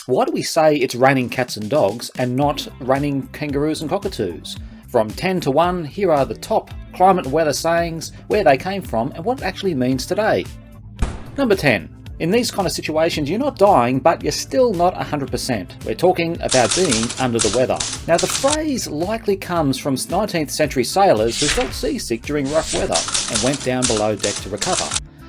Why do we say it's raining cats and dogs and not raining kangaroos and cockatoos? From 10 to 1, here are the top climate and weather sayings, where they came from and what it actually means today. Number 10. In these kind of situations, you're not dying, but you're still not 100%. We're talking about being under the weather. Now, the phrase likely comes from 19th century sailors who felt seasick during rough weather and went down below deck to recover.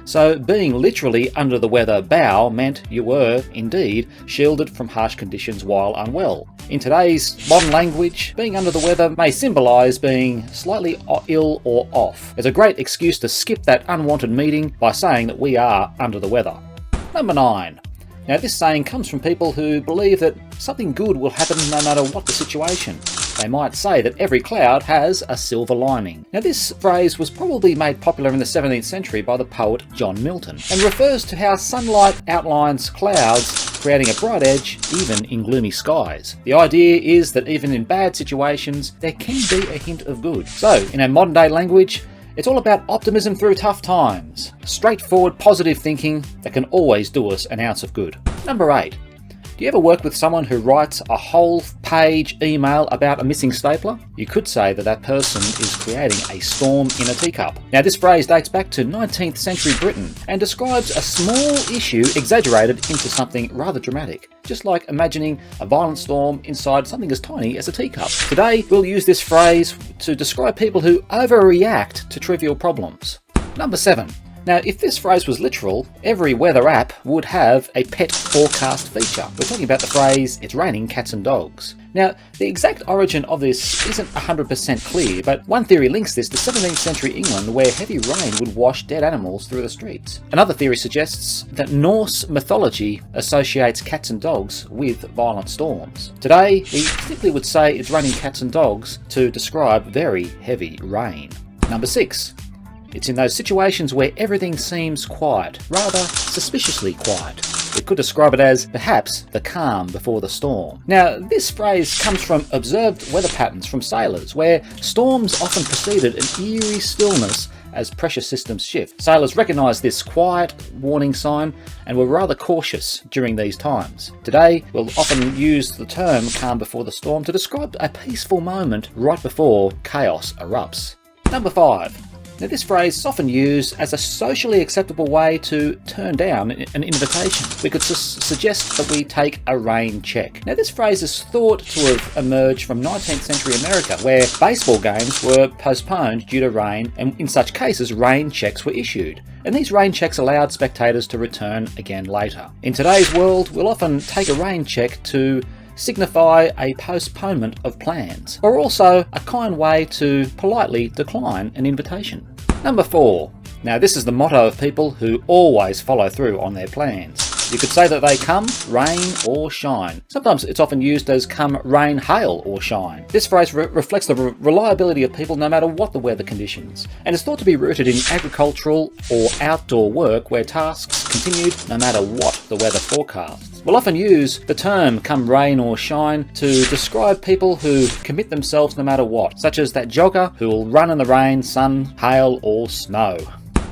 So being literally under the weather bow meant you were, indeed, shielded from harsh conditions while unwell. In today's modern language, being under the weather may symbolise being slightly ill or off. It's a great excuse to skip that unwanted meeting by saying that we are under the weather. Number 9. Now, this saying comes from people who believe that something good will happen no matter what the situation. They might say that every cloud has a silver lining. Now, this phrase was probably made popular in the 17th century by the poet John Milton and refers to how sunlight outlines clouds, creating a bright edge even in gloomy skies. The idea is that even in bad situations, there can be a hint of good. So, in our modern day language, it's all about optimism through tough times. Straightforward, positive thinking that can always do us an ounce of good. Number 8. Do you ever work with someone who writes a whole page email about a missing stapler? You could say that that person is creating a storm in a teacup. Now, this phrase dates back to 19th century Britain and describes a small issue exaggerated into something rather dramatic. Just like imagining a violent storm inside something as tiny as a teacup. Today, we'll use this phrase to describe people who overreact to trivial problems. Number 7. Now, if this phrase was literal, every weather app would have a pet forecast feature. We're talking about the phrase, it's raining cats and dogs. Now, the exact origin of this isn't 100% clear, but one theory links this to 17th century England, where heavy rain would wash dead animals through the streets. Another theory suggests that Norse mythology associates cats and dogs with violent storms. Today, we simply would say it's raining cats and dogs to describe very heavy rain. Number 6. It's in those situations where everything seems quiet, rather suspiciously quiet. We could describe it as, perhaps, the calm before the storm. Now, this phrase comes from observed weather patterns from sailors, where storms often preceded an eerie stillness as pressure systems shift. Sailors recognised this quiet warning sign and were rather cautious during these times. Today, we'll often use the term calm before the storm to describe a peaceful moment right before chaos erupts. Number 5. Now, this phrase is often used as a socially acceptable way to turn down an invitation. We could suggest that we take a rain check. Now, this phrase is thought to have emerged from 19th century America, where baseball games were postponed due to rain, and in such cases, rain checks were issued. And these rain checks allowed spectators to return again later. In today's world, we'll often take a rain check to signify a postponement of plans, or also a kind way to politely decline an invitation. Number 4. Now, this is the motto of people who always follow through on their plans. You could say that they come, rain or shine. Sometimes it's often used as come, rain, hail or shine. This phrase reflects the reliability of people no matter what the weather conditions, and is thought to be rooted in agricultural or outdoor work where tasks continued no matter what the weather forecasts. We'll often use the term come rain or shine to describe people who commit themselves no matter what, such as that jogger who will run in the rain, sun, hail or snow.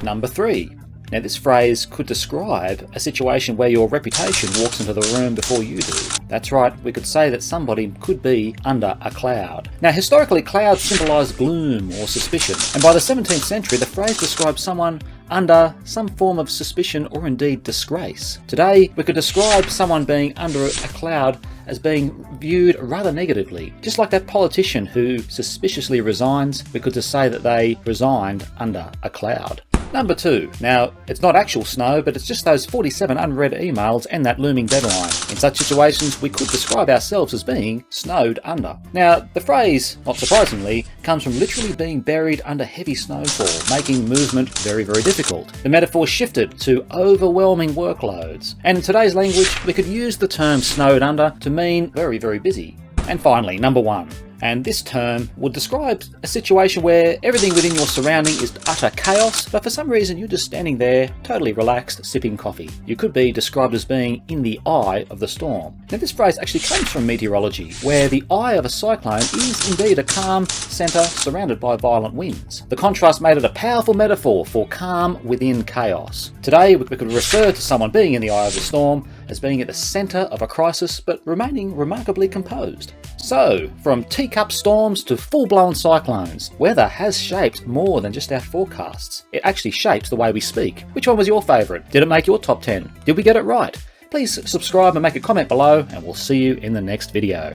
Number 3. Now, this phrase could describe a situation where your reputation walks into the room before you do. That's right, we could say that somebody could be under a cloud. Now, historically, clouds symbolise gloom or suspicion, and by the 17th century, the phrase describes someone under some form of suspicion or indeed disgrace. Today, we could describe someone being under a cloud as being viewed rather negatively. Just like that politician who suspiciously resigns, we could just say that they resigned under a cloud. Number 2. Now, it's not actual snow, but it's just those 47 unread emails and that looming deadline. In such situations, we could describe ourselves as being snowed under. Now, the phrase, not surprisingly, comes from literally being buried under heavy snowfall, making movement very, very difficult. The metaphor shifted to overwhelming workloads. And in today's language, we could use the term snowed under to mean very, very busy. And finally, number 1. And this term would describe a situation where everything within your surrounding is utter chaos, but for some reason you're just standing there, totally relaxed, sipping coffee. You could be described as being in the eye of the storm. Now, this phrase actually comes from meteorology, where the eye of a cyclone is indeed a calm centre surrounded by violent winds. The contrast made it a powerful metaphor for calm within chaos. Today, we could refer to someone being in the eye of the storm as being at the centre of a crisis but remaining remarkably composed. So, from teacup storms to full-blown cyclones, weather has shaped more than just our forecasts. It actually shapes the way we speak. Which one was your favourite? Did it make your top 10? Did we get it right? Please subscribe and make a comment below, and we'll see you in the next video.